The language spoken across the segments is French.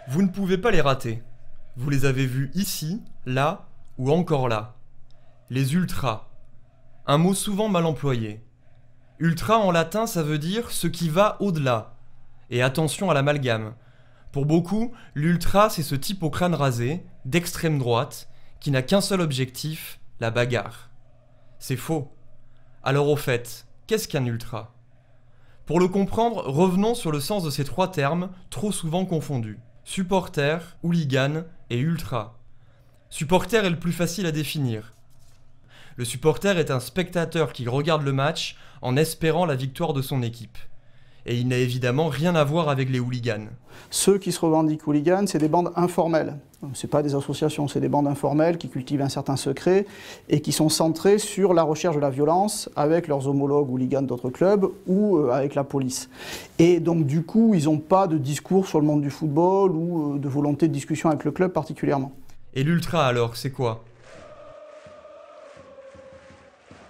Vous ne pouvez pas les rater. Vous les avez vus ici, là ou encore là. Les ultras. Un mot souvent mal employé. Ultra en latin, ça veut dire ce qui va au-delà. Et attention à l'amalgame. Pour beaucoup, l'ultra, c'est ce type au crâne rasé, d'extrême droite, qui n'a qu'un seul objectif, la bagarre. C'est faux. Alors au fait, qu'est-ce qu'un ultra ? Pour le comprendre, revenons sur le sens de ces trois termes, trop souvent confondus. Supporter, hooligan et ultra. Supporter est le plus facile à définir. Le supporter est un spectateur qui regarde le match en espérant la victoire de son équipe. Et il n'a évidemment rien à voir avec les hooligans. Ceux qui se revendiquent hooligans, c'est des bandes informelles. Ce pas des associations, c'est des bandes informelles qui cultivent un certain secret et qui sont centrées sur la recherche de la violence avec leurs homologues hooligans d'autres clubs ou avec la police. Et donc du coup, ils n'ont pas de discours sur le monde du football ou de volonté de discussion avec le club particulièrement. Et l'ultra alors, c'est quoi ?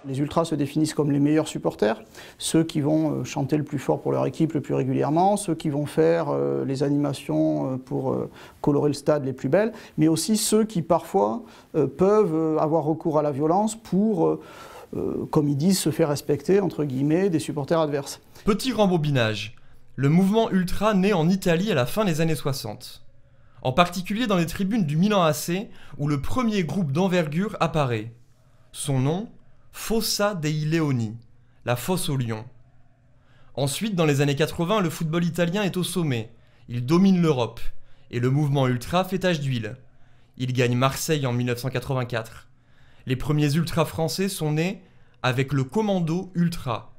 Les ultras se définissent comme les meilleurs supporters, ceux qui vont chanter le plus fort pour leur équipe le plus régulièrement, ceux qui vont faire les animations pour colorer le stade les plus belles, mais aussi ceux qui parfois peuvent avoir recours à la violence pour, comme ils disent, se faire respecter, entre guillemets, des supporters adverses. Petit rembobinage. Le mouvement ultra naît en Italie à la fin des années 60. En particulier dans les tribunes du Milan AC, où le premier groupe d'envergure apparaît. Son nom ? Fossa dei Leoni, la fosse aux lions. Ensuite, dans les années 80, le football italien est au sommet. Il domine l'Europe. Et le mouvement ultra fait tache d'huile. Il gagne Marseille en 1984. Les premiers ultras français sont nés avec le Commando Ultra.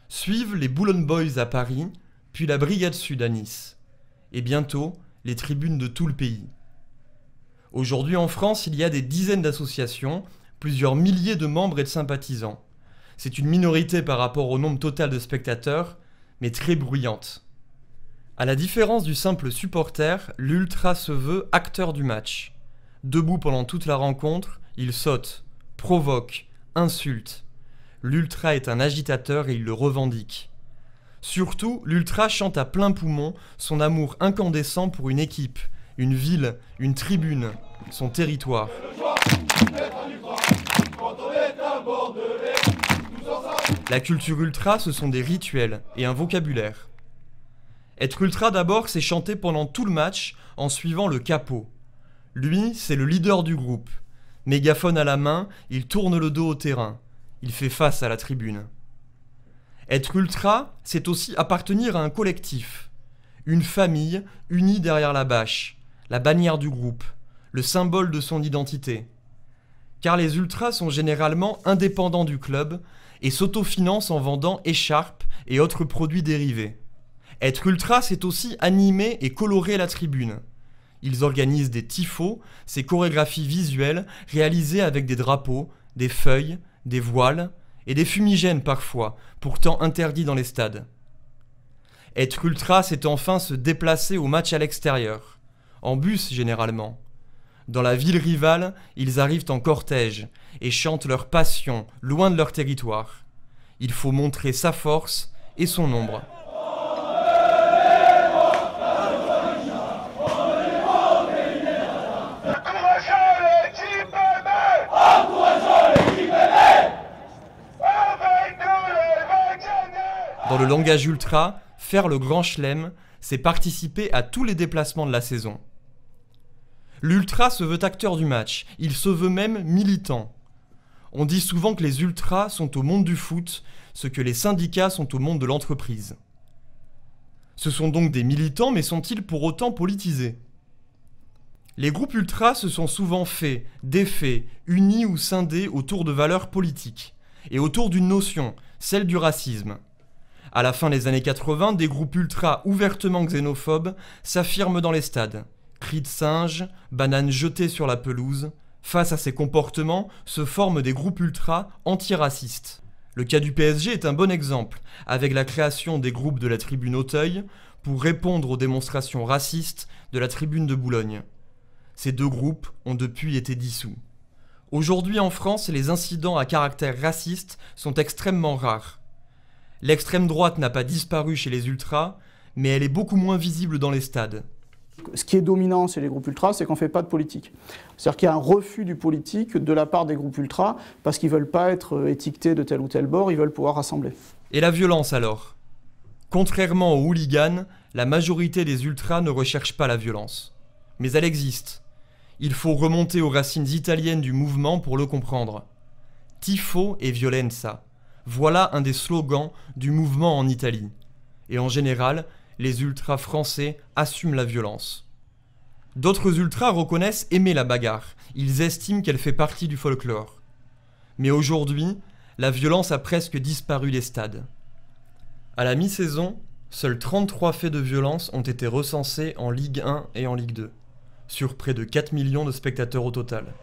Suivent les Boulogne Boys à Paris, puis la Brigade Sud à Nice. Et bientôt, les tribunes de tout le pays. Aujourd'hui en France, il y a des dizaines d'associations, plusieurs milliers de membres et de sympathisants. C'est une minorité par rapport au nombre total de spectateurs, mais très bruyante. À la différence du simple supporter, l'ultra se veut acteur du match. Debout pendant toute la rencontre, il saute, provoque, insulte. L'ultra est un agitateur et il le revendique. Surtout, l'ultra chante à plein poumon son amour incandescent pour une équipe, une ville, une tribune, son territoire. La culture ultra, ce sont des rituels et un vocabulaire. Être ultra d'abord, c'est chanter pendant tout le match en suivant le capot. Lui, c'est le leader du groupe. Mégaphone à la main, il tourne le dos au terrain. Il fait face à la tribune. Être ultra, c'est aussi appartenir à un collectif. Une famille unie derrière la bâche, la bannière du groupe, le symbole de son identité. Car les ultras sont généralement indépendants du club et s'autofinancent en vendant écharpes et autres produits dérivés. Être ultra, c'est aussi animer et colorer la tribune. Ils organisent des tifos, ces chorégraphies visuelles réalisées avec des drapeaux, des feuilles, des voiles et des fumigènes parfois, pourtant interdits dans les stades. Être ultra, c'est enfin se déplacer au match à l'extérieur, en bus généralement. Dans la ville rivale, ils arrivent en cortège et chantent leur passion loin de leur territoire. Il faut montrer sa force et son nombre. Dans le langage ultra, faire le grand chelem, c'est participer à tous les déplacements de la saison. L'ultra se veut acteur du match, il se veut même militant. On dit souvent que les ultras sont au monde du foot, ce que les syndicats sont au monde de l'entreprise. Ce sont donc des militants, mais sont-ils pour autant politisés ? Les groupes ultras se sont souvent faits, défaits, unis ou scindés autour de valeurs politiques, et autour d'une notion, celle du racisme. À la fin des années 80, des groupes ultras ouvertement xénophobes s'affirment dans les stades. Cris de singe, bananes jetées sur la pelouse. Face à ces comportements, se forment des groupes ultras antiracistes. Le cas du PSG est un bon exemple, avec la création des groupes de la tribune Auteuil pour répondre aux démonstrations racistes de la tribune de Boulogne. Ces deux groupes ont depuis été dissous. Aujourd'hui en France, les incidents à caractère raciste sont extrêmement rares. L'extrême droite n'a pas disparu chez les ultras, mais elle est beaucoup moins visible dans les stades. Ce qui est dominant chez les groupes ultras, c'est qu'on ne fait pas de politique. C'est-à-dire qu'il y a un refus du politique de la part des groupes ultras parce qu'ils ne veulent pas être étiquetés de tel ou tel bord, ils veulent pouvoir rassembler. Et la violence alors? Contrairement aux hooligans, la majorité des ultras ne recherche pas la violence. Mais elle existe. Il faut remonter aux racines italiennes du mouvement pour le comprendre. Tifo e violenza. Voilà un des slogans du mouvement en Italie. Et en général, les ultras français assument la violence. D'autres ultras reconnaissent aimer la bagarre. Ils estiment qu'elle fait partie du folklore. Mais aujourd'hui, la violence a presque disparu des stades. À la mi-saison, seuls 33 faits de violence ont été recensés en Ligue 1 et en Ligue 2, sur près de 4 millions de spectateurs au total.